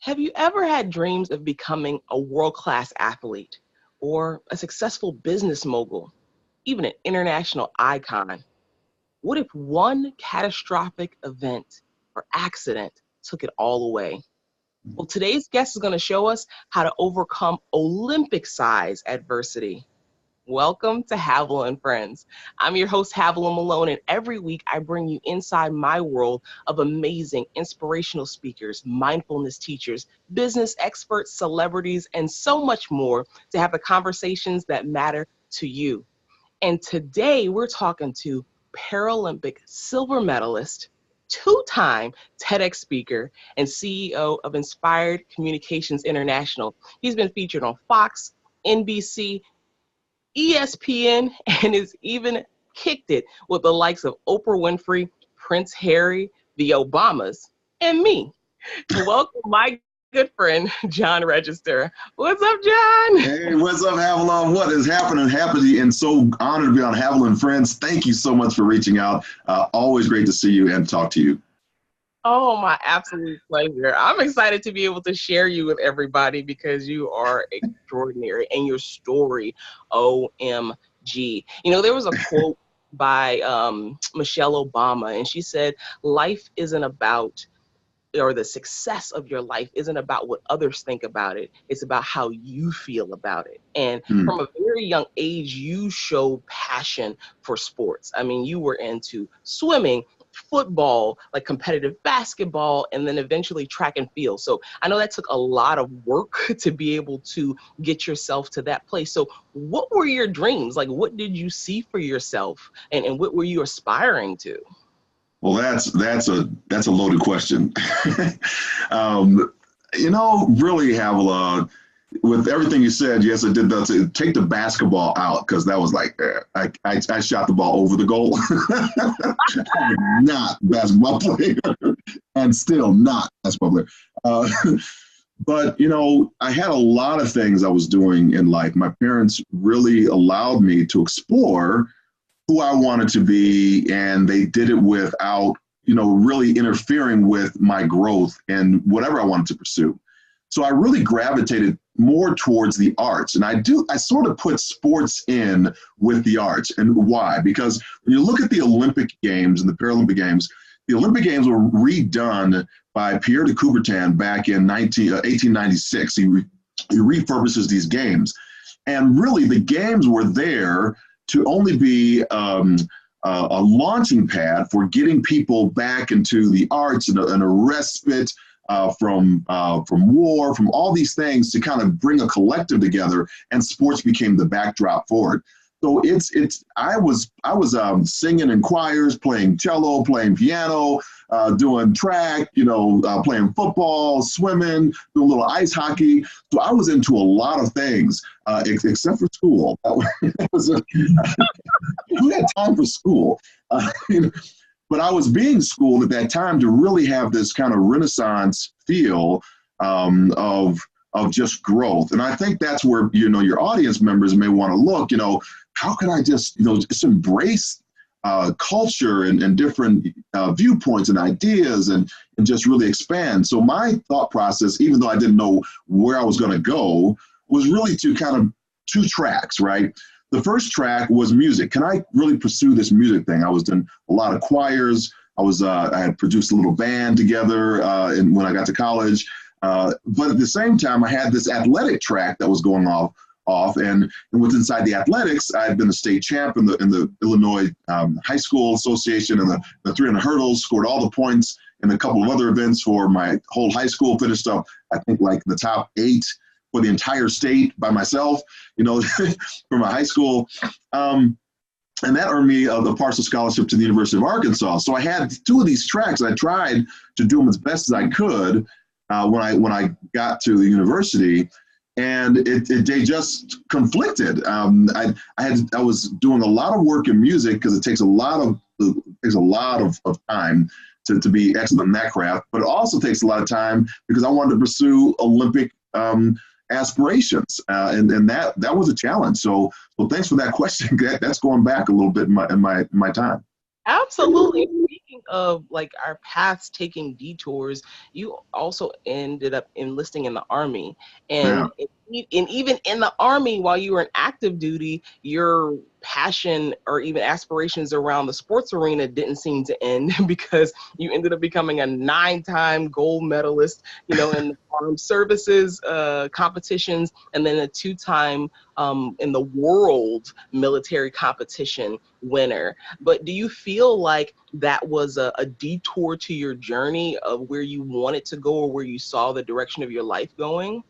Have you ever had dreams of becoming a world-class athlete or a successful business mogul, even an international icon? What if one catastrophic event or accident took it all away? Well, today's guest is going to show us how to overcome Olympic-size adversity. Welcome to Havilah and Friends. I'm your host, Havilah Malone, and every week I bring you inside my world of amazing, inspirational speakers, mindfulness teachers, business experts, celebrities, and so much more to have the conversations that matter to you. And today we're talking to Paralympic silver medalist, two-time TEDx speaker, and CEO of Inspired Communications International. He's been featured on Fox, NBC, ESPN, and has even kicked it with the likes of Oprah Winfrey, Prince Harry, the Obamas, and me. Welcome, my good friend, John Register. What's up, John? Hey, what's up, Havilah? What is happening? Happy and so honored to be on Havilah and Friends. Thank you so much for reaching out. Always great to see you and talk to you. Oh, my absolute pleasure. I'm excited to be able to share you with everybody because you are extraordinary and your story, OMG. You know, there was a quote by Michelle Obama, and she said, life isn't about, or the success of your life isn't about what others think about it. It's about how you feel about it. And from a very young age, you showed passion for sports. I mean, you were into swimming, football, like competitive basketball, and then eventually track and field. So I know that took a lot of work to be able to get yourself to that place. So what were your dreams? Like, what did you see for yourself, and what were you aspiring to? Well, that's a loaded question. Really, Havilah, with everything you said, yes, I did that. To take the basketball out, because that was like, I shot the ball over the goal. I'm not a basketball player, and still not a basketball player. But, I had a lot of things I was doing in life. My parents really allowed me to explore who I wanted to be, and they did it without, really interfering with my growth and whatever I wanted to pursue. So I really gravitated more towards the arts. And I sort of put sports in with the arts. And why? Because when you look at the Olympic Games and the Paralympic Games, the Olympic Games were redone by Pierre de Coubertin back in 1896. He refurbishes these games. And really, the games were there to only be a launching pad for getting people back into the arts and a respite from war, from all these things, to kind of bring a collective together, and sports became the backdrop for it. So I was singing in choirs, playing cello, playing piano, doing track, playing football, swimming, doing a little ice hockey. So I was into a lot of things, except for school. Who had time for school? But I was being schooled at that time to really have this kind of Renaissance feel of just growth. And I think that's where, your audience members may want to look, how can I just embrace culture and different viewpoints and ideas and just really expand. So my thought process, even though I didn't know where I was going to go, was really to kind of two tracks, right? The first track was music. Can I really pursue this music thing? I was doing a lot of choirs. I had produced a little band together when I got to college. But at the same time, I had this athletic track that was going off, and what's inside the athletics, I had been a state champ in the Illinois High School Association, and the 300 hurdles, scored all the points in a couple of other events for my whole high school, finished up, I think, like the top 8 for the entire state by myself, for my high school. And that earned me the partial scholarship to the University of Arkansas. So I had 2 of these tracks. I tried to do them as best as I could when I got to the university, and they just conflicted. I was doing a lot of work in music because it takes a lot of time to be excellent in that craft, but it also takes a lot of time because I wanted to pursue Olympic aspirations, and that was a challenge. So thanks for that question. That's going back a little bit in my time. Absolutely. Speaking of like our paths taking detours, you also ended up enlisting in the Army. Yeah. And even in the Army, while you were in active duty, your passion or even aspirations around the sports arena didn't seem to end because you ended up becoming a 9-time gold medalist, in the armed services competitions, and then a 2-time in the world military competition winner. But do you feel like that was a detour to your journey of where you wanted to go or where you saw the direction of your life going?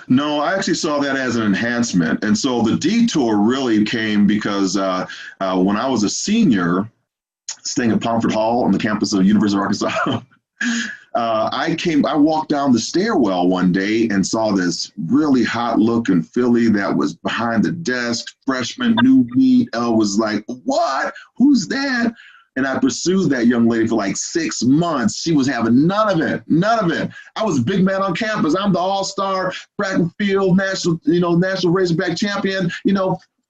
No, I actually saw that as an enhancement. And so the detour really came because when I was a senior, staying at Pomfret Hall on the campus of University of Arkansas, I walked down the stairwell one day and saw this really hot looking filly that was behind the desk, freshman, new meat. I was like, what? Who's that? And I pursued that young lady for like 6 months. She was having none of it. I was a big man on campus. I'm the all-star track and field national Razorback champion. I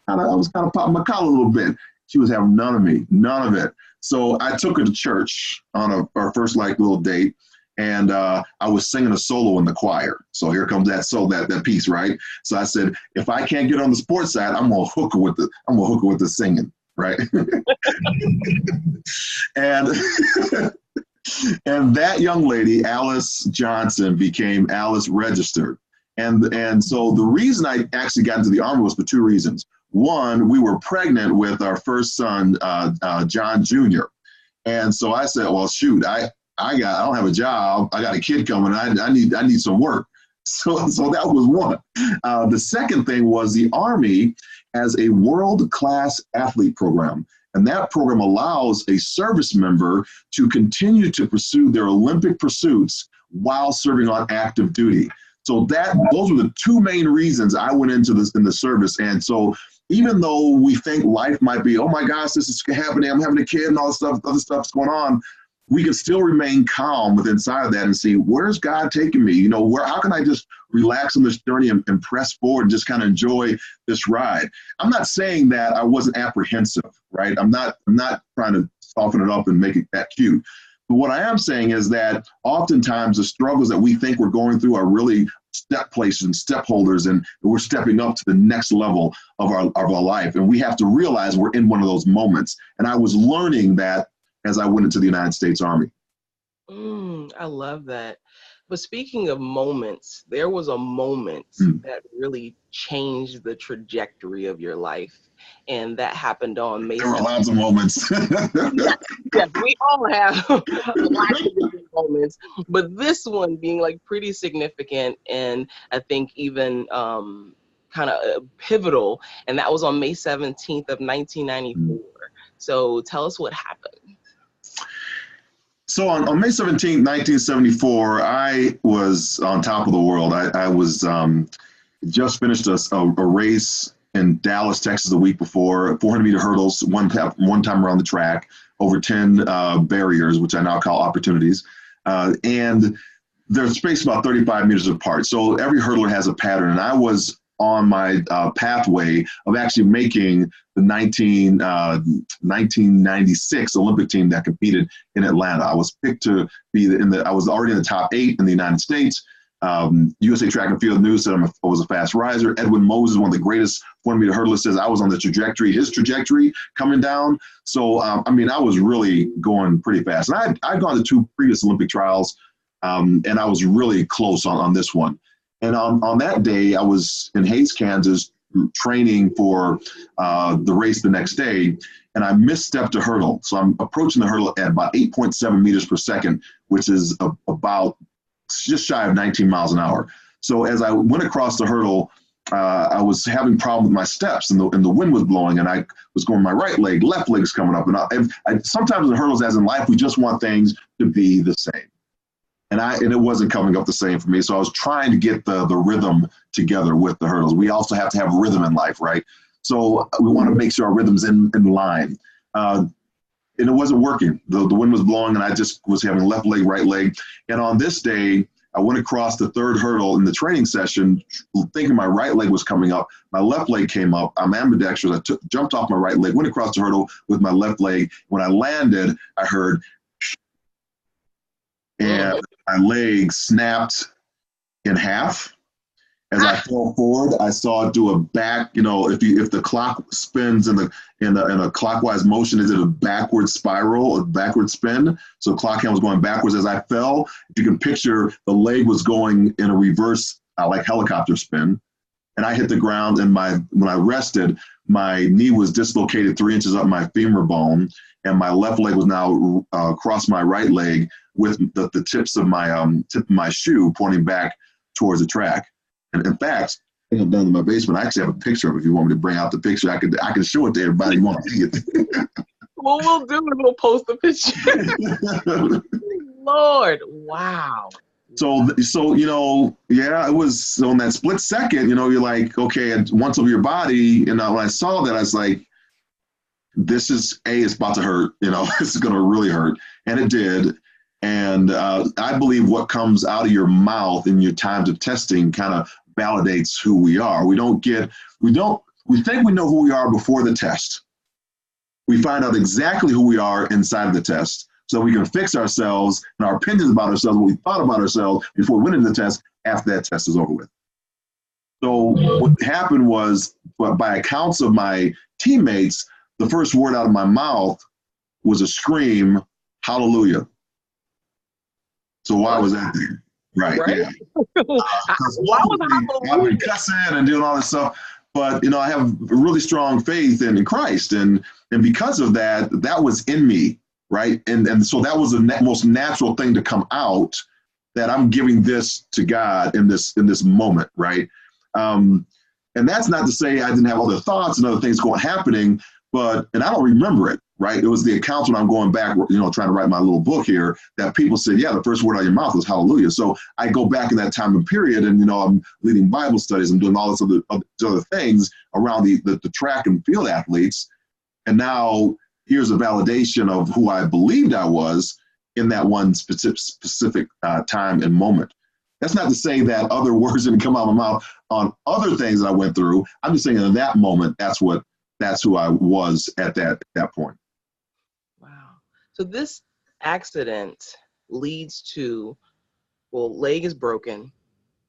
was kind of popping my collar a little bit. She was having none of me, none of it. So I took her to church on our first little date, and I was singing a solo in the choir. So here comes that piece, right? So I said, if I can't get on the sports side, I'm gonna hook her with the singing. Right. and and that young lady, Alice Johnson, became Alice Registered. And so the reason I actually got into the Army was for 2 reasons. One, we were pregnant with our first son, John Jr. And so I said, well, shoot, I don't have a job. I got a kid coming. I need some work. So that was one. The second thing was the Army has a world-class athlete program. And that program allows a service member to continue to pursue their Olympic pursuits while serving on active duty. So those were the 2 main reasons I went into this in the service. And so even though we think life might be, oh my gosh, this is happening, I'm having a kid and all this stuff, other stuff's going on, we can still remain calm within inside of that and see, where's God taking me? How can I just relax on this journey and press forward and just kind of enjoy this ride? I'm not saying that I wasn't apprehensive, right? I'm not trying to soften it up and make it that cute. But what I am saying is that oftentimes the struggles that we think we're going through are really step places and step holders, and we're stepping up to the next level of our life. And we have to realize we're in one of those moments. And I was learning that as I went into the United States Army. I love that. But speaking of moments, there was a moment that really changed the trajectory of your life. And that happened on May 7th. There were lots of moments. Yes, we all have lots of different moments. But this one being like pretty significant and I think even kind of pivotal. And that was on May 17th of 1994. So tell us what happened. So on May 17th, 1974, I was on top of the world. I was just finished a race in Dallas, Texas the week before, 400-meter hurdles, one time around the track, over 10 barriers, which I now call opportunities. And they're spaced about 35 meters apart. So every hurdler has a pattern. And I was on my pathway of actually making the 1996 Olympic team that competed in Atlanta. I was picked to be I was already in the top 8 in the United States. USA Track and Field News said I was a fast riser. Edwin Moses, one of the greatest 400-meter hurdlers, says I was on the trajectory, his trajectory coming down. So, I was really going pretty fast. And I'd gone to 2 previous Olympic trials, and I was really close on this one. And on that day, I was in Hays, Kansas, training for the race the next day, and I misstepped a hurdle. So I'm approaching the hurdle at about 8.7 meters per second, which is about just shy of 19 miles an hour. So as I went across the hurdle, I was having problems with my steps, and the wind was blowing, and I was going my right leg, left leg's coming up. And I sometimes in hurdles, as in life, we just want things to be the same. And it wasn't coming up the same for me. So I was trying to get the rhythm together with the hurdles. We also have to have rhythm in life, right? So we want to make sure our rhythm's in line. And it wasn't working. The wind was blowing, and I just was having left leg, right leg. And on this day, I went across the third hurdle in the training session, thinking my right leg was coming up. My left leg came up. I'm ambidextrous. I jumped off my right leg, went across the hurdle with my left leg. When I landed, I heard, and my leg snapped in half. As I fell forward, I saw it do a back. You know, if the clock spins in a clockwise motion, is it a backward spiral, a backward spin? So clock hand was going backwards as I fell. If you can picture, the leg was going in a reverse, like helicopter spin, and I hit the ground. And when I rested, my knee was dislocated 3 inches up my femur bone, and my left leg was now across my right leg with the tips of my shoe pointing back towards the track. And in fact, I think I'm down in my basement. I actually have a picture of it. If you want me to bring out the picture, I can show it to everybody who wants to see it. What we'll do is we'll post the picture. Lord, wow. So you know, yeah, it was. So in that split second, you know, you're like, okay, once over your body. And when I saw that, I was like, this is it's about to hurt. You know, this is going to really hurt, and it did. And I believe what comes out of your mouth in your times of testing kind of validates who we are. We think we know who we are before the test. We find out exactly who we are inside of the test so we can fix ourselves and our opinions about ourselves, what we thought about ourselves before we went into the test after that test is over with. So what happened was, by accounts of my teammates, the first word out of my mouth was a scream, hallelujah. So why was that there? Right. Yeah. Why was I've been cussing and doing all this stuff, but you know, I have really strong faith in Christ, and because of that, that was in me, right? And so that was the most natural thing to come out, that I'm giving this to God in this moment, right? And that's not to say I didn't have other thoughts and other things happening, and I don't remember it. Right. It was the accounts when I'm going back, you know, trying to write my little book here, that people said, yeah, the first word out of your mouth was hallelujah. So I go back in that time and period, and, you know, I'm leading Bible studies. I'm doing all this other things around the track and field athletes. And now here's a validation of who I believed I was in that one specific time and moment. That's not to say that other words didn't come out of my mouth on other things that I went through. I'm just saying in that moment, that's who I was at that point. Wow. So this accident leads to, leg is broken.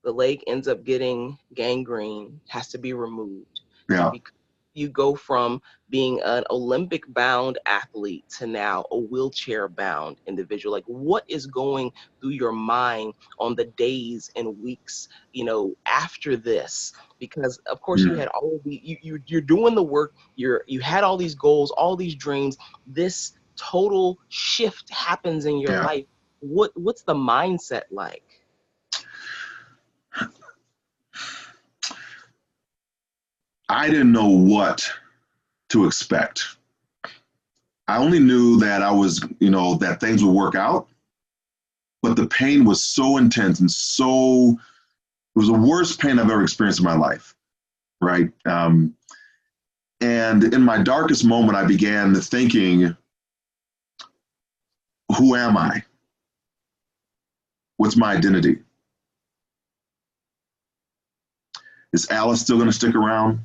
The leg ends up getting gangrene, has to be removed. Yeah. You go from being an Olympic-bound athlete to now a wheelchair-bound individual. Like, what is going through your mind on the days and weeks, you know, after this? Because of course you had all of you're doing the work. You had all these goals, all these dreams. This total shift happens in your life. What's the mindset like? I didn't know what to expect. I only knew that that things would work out, but the pain was so intense and it was the worst pain I've ever experienced in my life, right? And in my darkest moment, I began thinking, who am I? What's my identity? Is Alice still going to stick around?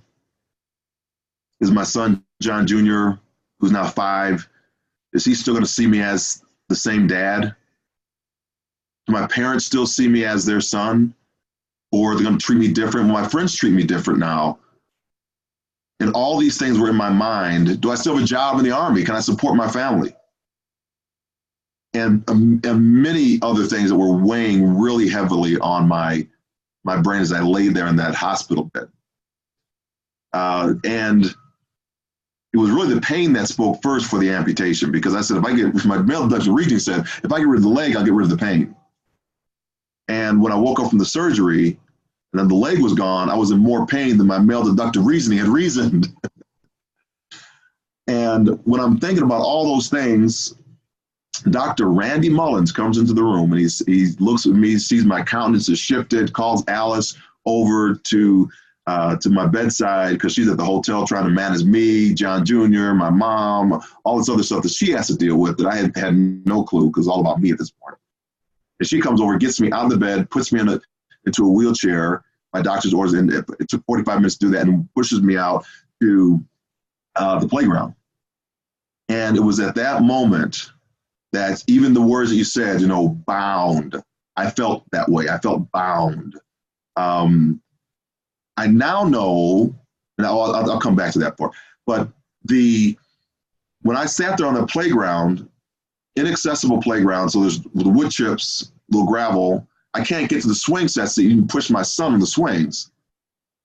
Is my son, John Jr., who's now 5, is he still going to see me as the same dad? Do my parents still see me as their son? Or are they going to treat me different? Will my friends treat me different now? And all these things were in my mind. Do I still have a job in the Army? Can I support my family? And many other things that were weighing really heavily on my brain as I lay there in that hospital bed. And it was really the pain that spoke first for the amputation, because I said, my male ductal region said, if I get rid of the leg, I'll get rid of the pain. And when I woke up from the surgery and then the leg was gone, I was in more pain than my male deductive reasoning had reasoned. And when I'm thinking about all those things, Dr. Randy Mullins comes into the room, and he looks at me, sees my countenance has shifted, calls Alice over to my bedside, because she's at the hotel trying to manage me, John Jr., my mom, all this other stuff that she has to deal with that I had no clue, because it's all about me at this point. And she comes over, gets me out of the bed, puts me into a wheelchair, my doctor's orders, and it took 45 minutes to do that, and pushes me out to the playground. And it was at that moment that even the words that you said, bound, I felt that way. I felt bound. I now know, and I'll come back to that part, but when I sat there on the playground, inaccessible playground, so there's the wood chips, little gravel, I can't get to the swing sets to even push my son in the swings.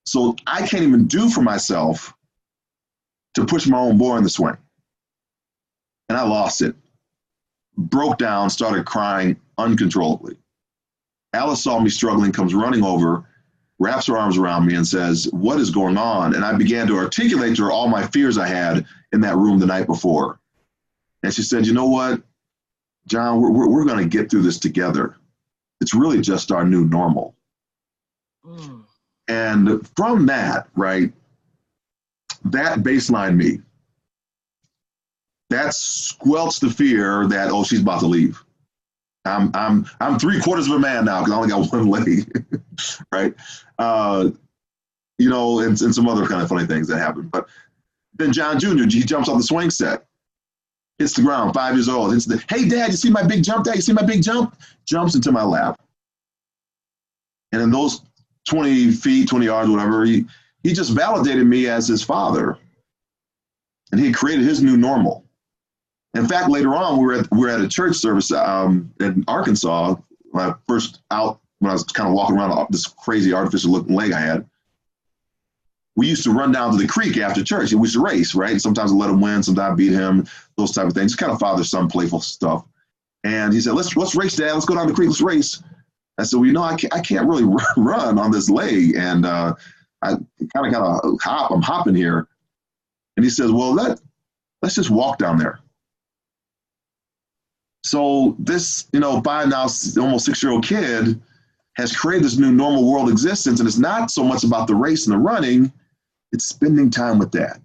So I can't even do for myself to push my own boy in the swing. And I lost it. Broke down, started crying uncontrollably. Alice saw me struggling, comes running over, wraps her arms around me and says, "What is going on?" And I began to articulate to her all my fears I had in that room the night before. And she said, "You know what, John, we're going to get through this together. It's really just our new normal." And from that, right, that baseline me, that squelched the fear that, oh, she's about to leave. I'm 3/4 of a man now because I only got one leg, right? And some other kind of funny things that happen. But then John Jr., he jumps off the swing set, hits the ground, 5 years old. Hey, Dad, you see my big jump, Dad? You see my big jump? Jumps into my lap. And in those 20 feet, 20 yards, whatever, he just validated me as his father. And he created his new normal. In fact, later on, we were at a church service in Arkansas when I was kind of walking around this crazy artificial looking leg I had. We used to run down to the creek after church and we used to race, right? Sometimes I let him win, sometimes I beat him, those type of things. Kind of father-son playful stuff. And he said, let's race, Dad. Let's go down the creek. Let's race. I said, well, I can't really run on this leg. And I kind of hop. I'm hopping here. And he says, well, let's just walk down there. So this, 5 now, almost 6-year-old kid has created this new normal world existence. And it's not so much about the race and the running, it's spending time with Dad.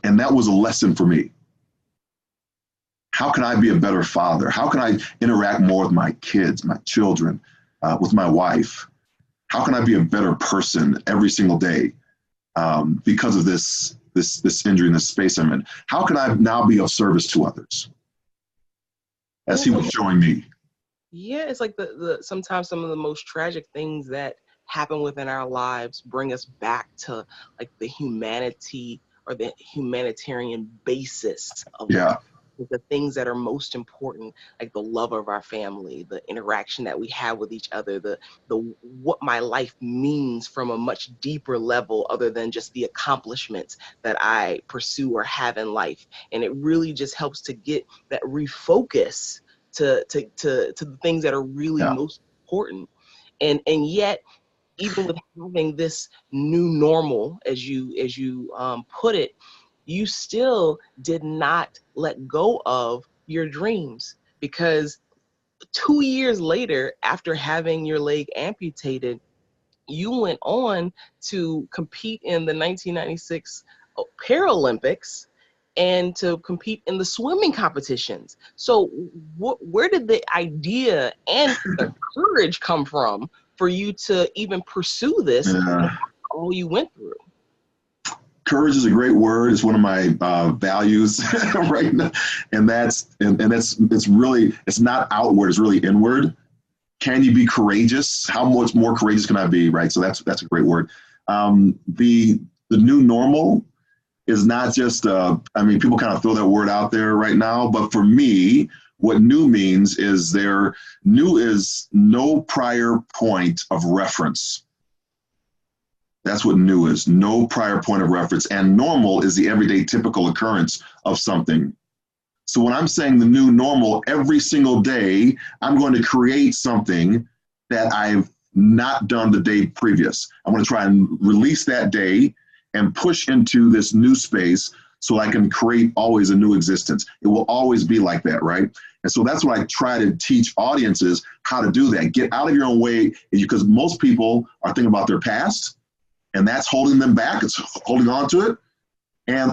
And that was a lesson for me. How can I be a better father? How can I interact more with my kids, my children, with my wife? How can I be a better person every single day because of this injury in this space I'm in? How can I now be of service to others? As he was showing me. Yeah, it's like sometimes some of the most tragic things that happen within our lives bring us back to like the humanity or the humanitarian basis of the things that are most important, like the love of our family, the interaction that we have with each other, the what my life means from a much deeper level other than just the accomplishments that I pursue or have in life. And it really just helps to get that refocus to the things that are really most important. And yet, even with having this new normal, as you put it, you still did not let go of your dreams, because 2 years later, after having your leg amputated, you went on to compete in the 1996 Paralympics and to compete in the swimming competitions. So where did the idea and the courage come from for you to even pursue this, all you went through? Courage is a great word. It's one of my values right now. And it's really, it's not outward, it's really inward. Can you be courageous? How much more courageous can I be, right? So that's a great word. The new normal is not just, people kind of throw that word out there right now, but for me, what new means is new is no prior point of reference. That's what new is, no prior point of reference. And normal is the everyday typical occurrence of something. So when I'm saying the new normal, every single day, I'm going to create something that I've not done the day previous. I'm going to try and release that day and push into this new space so I can create always a new existence. It will always be like that, right? And so that's what I try to teach audiences how to do that. Get out of your own way, because most people are thinking about their past, and that's holding them back. It's holding on to it.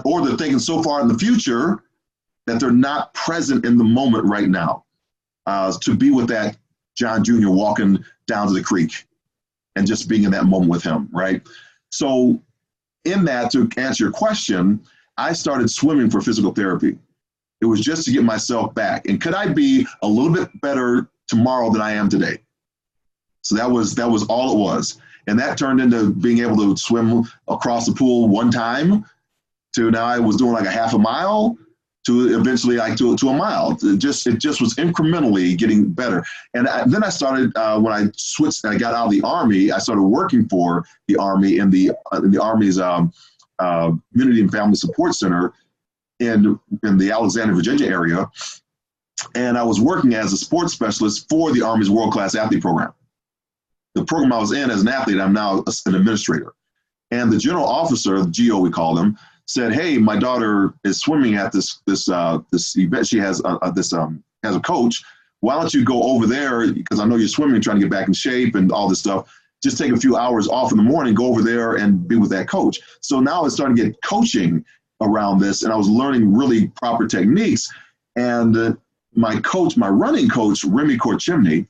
Or they're thinking so far in the future that they're not present in the moment right now. to be with that John Jr. walking down to the creek and just being in that moment with him, right? So in that, to answer your question, I started swimming for physical therapy. It was just to get myself back. And could I be a little bit better tomorrow than I am today? So that was all it was. And that turned into being able to swim across the pool one time to now I was doing like a half a mile to eventually like to a mile. It just was incrementally getting better. And then I started, when I switched, I got out of the Army, I started working for the Army in the Army's Community and Family Support Center in the Alexandria, Virginia area. And I was working as a sports specialist for the Army's World Class Athlete Program. The program I was in as an athlete, I'm now an administrator. And the general officer, the GO we call him, said, "Hey, my daughter is swimming at this event. She has a coach. Why don't you go over there? Because I know you're swimming, trying to get back in shape and all this stuff. Just take a few hours off in the morning, go over there and be with that coach." So now I started to get coaching around this, and I was learning really proper techniques. And my running coach, Remy Korchimny,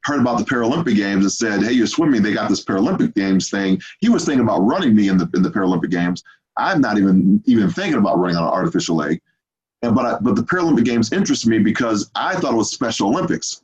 heard about the Paralympic Games and said, "Hey, you're swimming. They got this Paralympic Games thing." He was thinking about running me in the Paralympic Games. I'm not even thinking about running on an artificial leg. But the Paralympic Games interested me because I thought it was Special Olympics,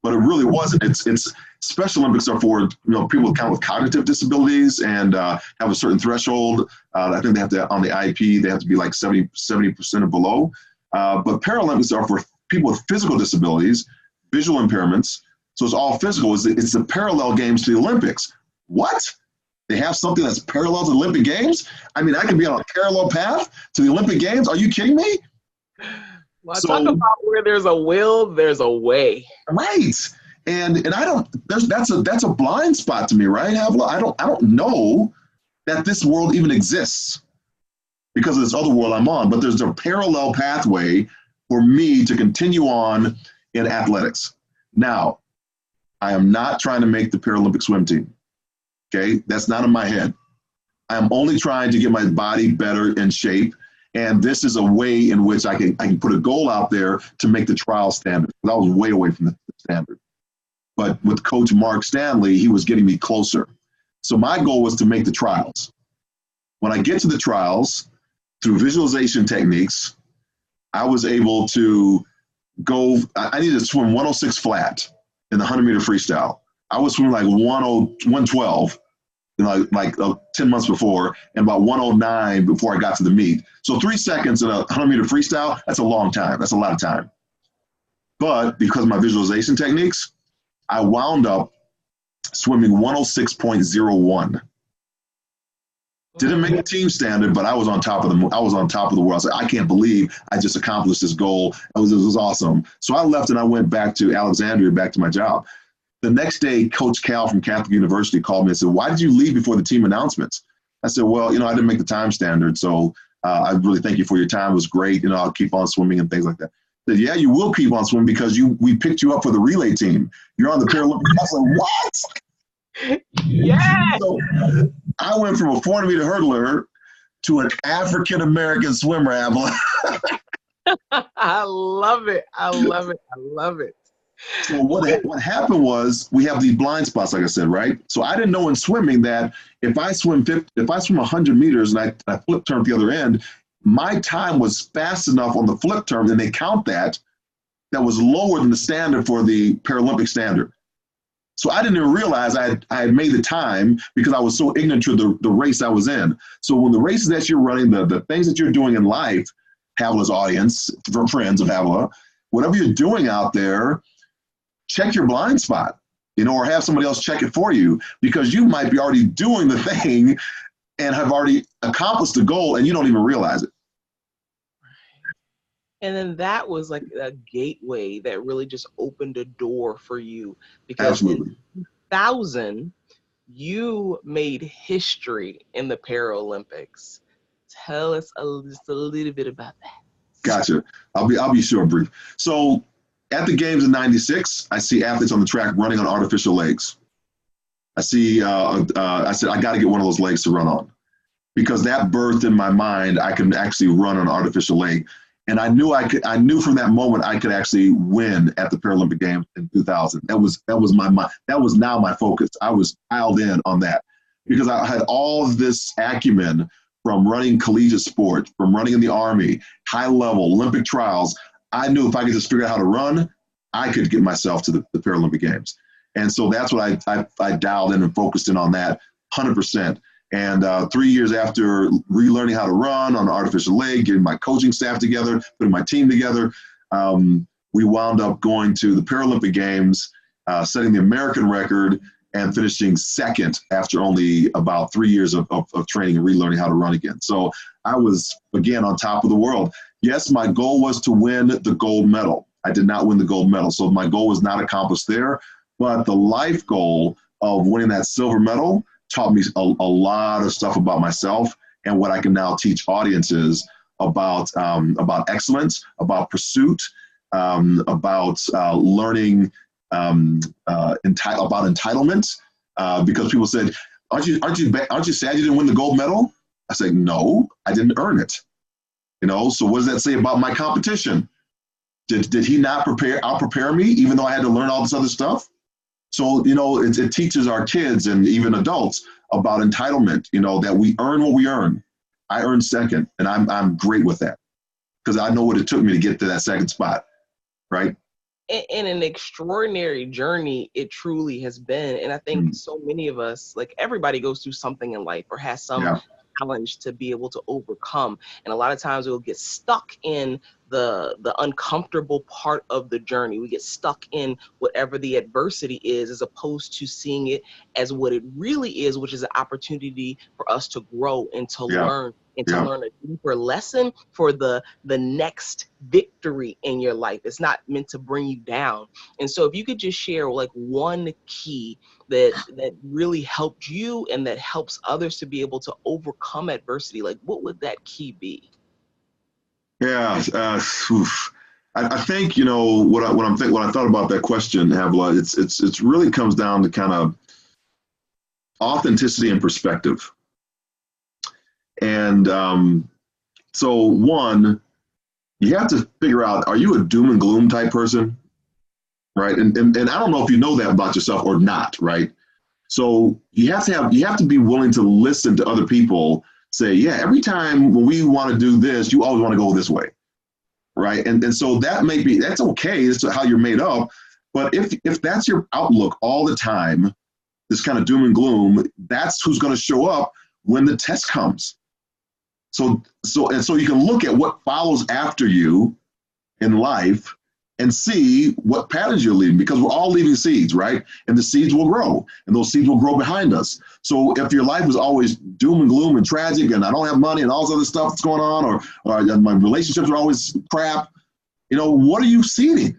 but it really wasn't. It's Special Olympics are for people with cognitive disabilities and have a certain threshold. I think they have to on the IEP they have to be like 70% or below. But Paralympics are for people with physical disabilities, visual impairments. So it's all physical. It's the parallel games to the Olympics. What? They have something that's parallel to the Olympic Games? I mean, I can be on a parallel path to the Olympic Games? Are you kidding me? Well, talk about where there's a will, there's a way. Right. And I don't, that's a blind spot to me, right, Havilah? I don't know that this world even exists because of this other world I'm on, but there's a parallel pathway for me to continue on in athletics. Now, I am not trying to make the Paralympic swim team. Okay, that's not in my head. I'm only trying to get my body better in shape, and this is a way in which I can put a goal out there to make the trial standard. I was way away from the standard, but with Coach Mark Stanley, he was getting me closer. So my goal was to make the trials. When I get to the trials, through visualization techniques, I was able to go. I needed to swim 106 flat in the 100-meter freestyle. I was swimming like 112. 10 months before, and about 109 before I got to the meet. So 3 seconds in a 100-meter freestyle, that's a long time. That's a lot of time. But because of my visualization techniques, I wound up swimming 106.01. Didn't make a team standard, but I was on top of the world. I was like, I can't believe I just accomplished this goal. It was awesome. So I left and I went back to Alexandria, back to my job. The next day, Coach Cal from Catholic University called me and said, "Why did you leave before the team announcements?" I said, "Well, I didn't make the time standard, so I really thank you for your time. It was great. I'll keep on swimming and things like that." I said, "Yeah, you will keep on swimming because we picked you up for the relay team. You're on the Paralympics." I was like, "What?" Yes. So I went from a 400-meter hurdler to an African-American swimmer, Havilah. I love it. I love it. I love it. So what happened was we have these blind spots, like I said, right? So I didn't know in swimming that if I swim 100 meters and I flip turn at the other end, my time was fast enough on the flip turn, and they count that was lower than the standard for the Paralympic standard. So I didn't even realize I had made the time because I was so ignorant to the race I was in. So when the races that you're running, the things that you're doing in life, Havilah's audience, friends of Havilah, whatever you're doing out there, check your blind spot, or have somebody else check it for you, because you might be already doing the thing and have already accomplished the goal and you don't even realize it. And then that was like a gateway that really just opened a door for you, because Absolutely. in 2000, you made history in the Paralympics. Tell us just a little bit about that. Gotcha. I'll be short, brief. So at the games in '96, I see athletes on the track running on artificial legs. I see. I said I got to get one of those legs to run on, because that birthed in my mind I can actually run on an artificial leg. And I knew from that moment I could actually win at the Paralympic Games in 2000. That was now my focus. I was dialed in on that because I had all of this acumen from running collegiate sport, from running in the Army, high level, Olympic trials. I knew if I could just figure out how to run, I could get myself to the Paralympic Games. And so that's what I dialed in and focused in on that 100%. And 3 years after relearning how to run on an artificial leg, getting my coaching staff together, putting my team together, we wound up going to the Paralympic Games, setting the American record and finishing second after only about 3 years of training and relearning how to run again. So I was, again, on top of the world. Yes, my goal was to win the gold medal. I did not win the gold medal, so my goal was not accomplished there. But the life goal of winning that silver medal taught me a lot of stuff about myself and what I can now teach audiences about excellence, about pursuit, about learning about entitlement. Because people said, aren't you sad you didn't win the gold medal? I said, no, I didn't earn it. So what does that say about my competition? Did he not out-prepare me, even though I had to learn all this other stuff? So, it teaches our kids and even adults about entitlement, that we earn what we earn. I earned second, and I'm great with that because I know what it took me to get to that second spot, right? In an extraordinary journey it truly has been. And I think so many of us, like everybody goes through something in life or has some challenge to be able to overcome. And a lot of times we'll get stuck in the uncomfortable part of the journey. We get stuck in whatever the adversity is, as opposed to seeing it as what it really is, which is an opportunity for us to grow and to learn and to learn a deeper lesson for the next victory in your life. It's not meant to bring you down. And so if you could just share like one key that really helped you and that helps others to be able to overcome adversity, like what would that key be? Yeah, I think what I thought about that question, Havilah, it's really comes down to kind of authenticity and perspective. And so one, you have to figure out, are you a doom and gloom type person, right? And I don't know if you know that about yourself or not, right? So you have to be willing to listen to other people say, yeah, every time when we want to do this, you always want to go this way, right? And so that's okay. It's how you're made up. But if that's your outlook all the time, this kind of doom and gloom, that's who's going to show up when the test comes. So you can look at what follows after you in life and see what patterns you're leaving, because we're all leaving seeds, right? And the seeds will grow, and those seeds will grow behind us. So if your life is always doom and gloom and tragic, and I don't have money and all this other stuff that's going on, or my relationships are always crap, what are you seeding?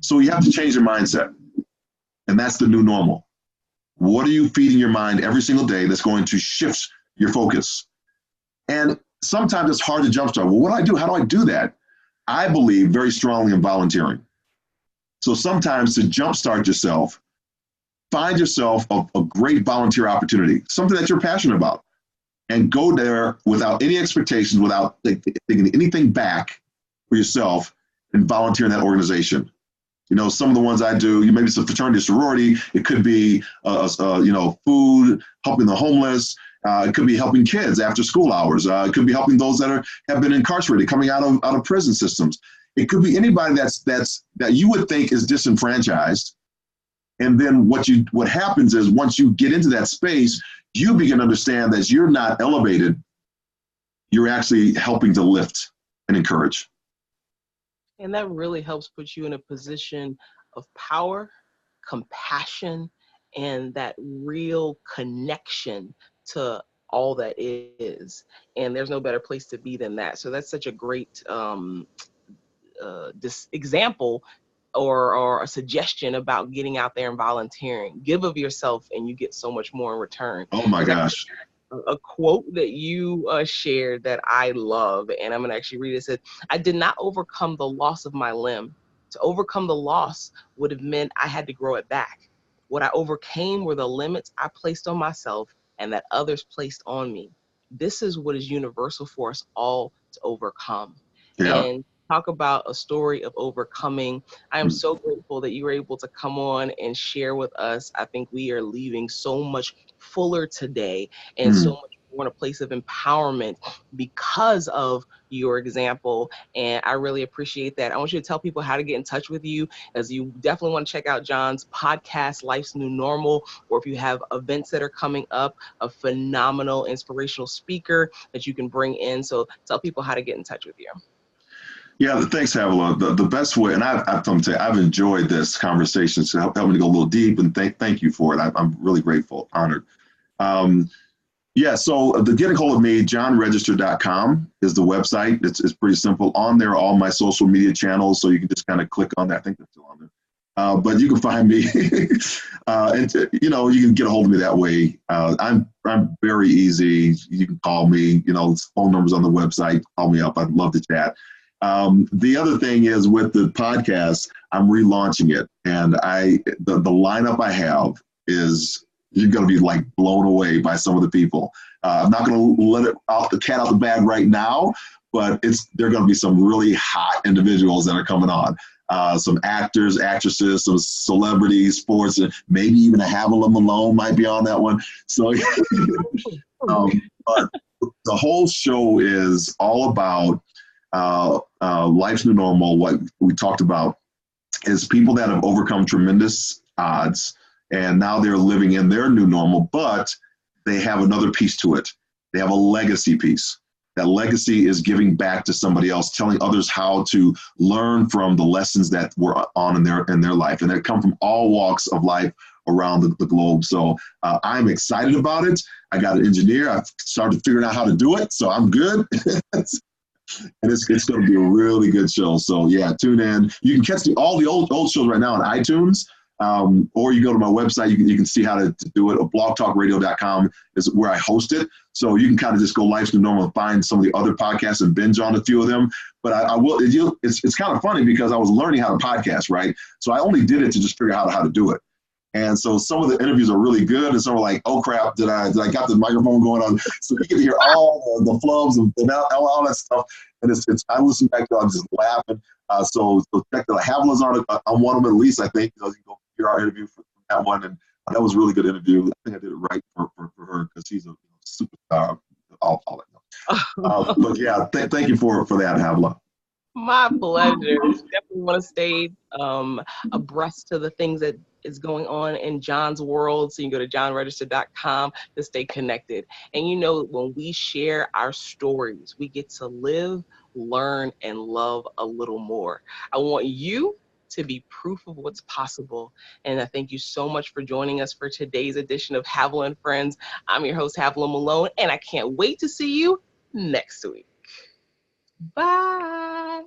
So you have to change your mindset. And that's the new normal. What are you feeding your mind every single day that's going to shift your focus? And sometimes it's hard to jumpstart. Well, what do I do? How do I do that? I believe very strongly in volunteering. So sometimes to jumpstart yourself, find yourself a great volunteer opportunity, something that you're passionate about, and go there without any expectations, without thinking anything back for yourself, and volunteer in that organization. Some of the ones I do, maybe it's a fraternity or sorority. It could be, food, helping the homeless. It could be helping kids after school hours. It could be helping those that have been incarcerated, coming out of prison systems. It could be anybody that you would think is disenfranchised. And then what happens is once you get into that space, you begin to understand that you're not elevated. You're actually helping to lift and encourage. And that really helps put you in a position of power, compassion, and that real connection to all that is. And there's no better place to be than that. So that's such a great this example or a suggestion about getting out there and volunteering. Give of yourself and you get so much more in return. Oh my gosh. A quote that you shared that I love, and I'm going to actually read it. It said, I did not overcome the loss of my limb. To overcome the loss would have meant I had to grow it back. What I overcame were the limits I placed on myself and that others placed on me. This is what is universal for us all to overcome. Yeah. and talk about a story of overcoming. I am so grateful that you were able to come on and share with us. I think we are leaving so much fuller today and so Mm. much more in a place of empowerment because of your example. And I really appreciate that. I want you to tell people how to get in touch with you, as you definitely want to check out John's podcast, Life's New Normal, or if you have events that are coming up, a phenomenal inspirational speaker that you can bring in. So tell people how to get in touch with you. Yeah, thanks, Havilah. The best way, and I've enjoyed this conversation, so help me to go a little deep, and thank you for it. I'm really grateful, honored. Um, yeah, so the getting hold of me, johnregister.com is the website. It's pretty simple. On there, all my social media channels, so you can just kind of click on that. I think that's still on there. But you can find me, and you can get a hold of me that way. I'm very easy. You can call me. Phone numbers on the website. Call me up. I'd love to chat. The other thing is with the podcast, I'm relaunching it, and the lineup I have is, you're going to be like blown away by some of the people. I'm not going to let it off the cat out the bag right now, but there are going to be some really hot individuals that are coming on. Some actors, actresses, some celebrities, sports, and maybe even a Havilah Malone might be on that one. So, but the whole show is all about life's new normal. What we talked about is people that have overcome tremendous odds, and now they're living in their new normal, but they have another piece to it. They have a legacy piece. That legacy is giving back to somebody else, telling others how to learn from the lessons that were on in their life. And they come from all walks of life around the globe. So I'm excited about it. I got an engineer. I've started figuring out how to do it, so I'm good. And it's going to be a really good show. So yeah, tune in. You can catch all the old shows right now on iTunes, or you go to my website. You can see how to do it. blogtalkradio.com is where I host it. So you can kind of just go Life's New Normal and find some of the other podcasts and binge on a few of them. But I will. It's kind of funny because I was learning how to podcast, right? So I only did it to just figure out how to do it. And so some of the interviews are really good, and some are like, "Oh crap, did I got the microphone going on?" So you can hear all the flubs and all that stuff. And it's I listen back to it, I'm just laughing. So check the Havilahs on one of them at least. I think you can go hear our interview from that one, and that was a really good interview. I think I did it right for her because she's a superstar. All that. But yeah, thank you for that, Havilah. My pleasure. Definitely want to stay abreast to the things that is going on in John's world. So you can go to johnregister.com to stay connected. And when we share our stories, we get to live, learn, and love a little more. I want you to be proof of what's possible. And I thank you so much for joining us for today's edition of Havilah and Friends. I'm your host, Havilah Malone, and I can't wait to see you next week. Bye.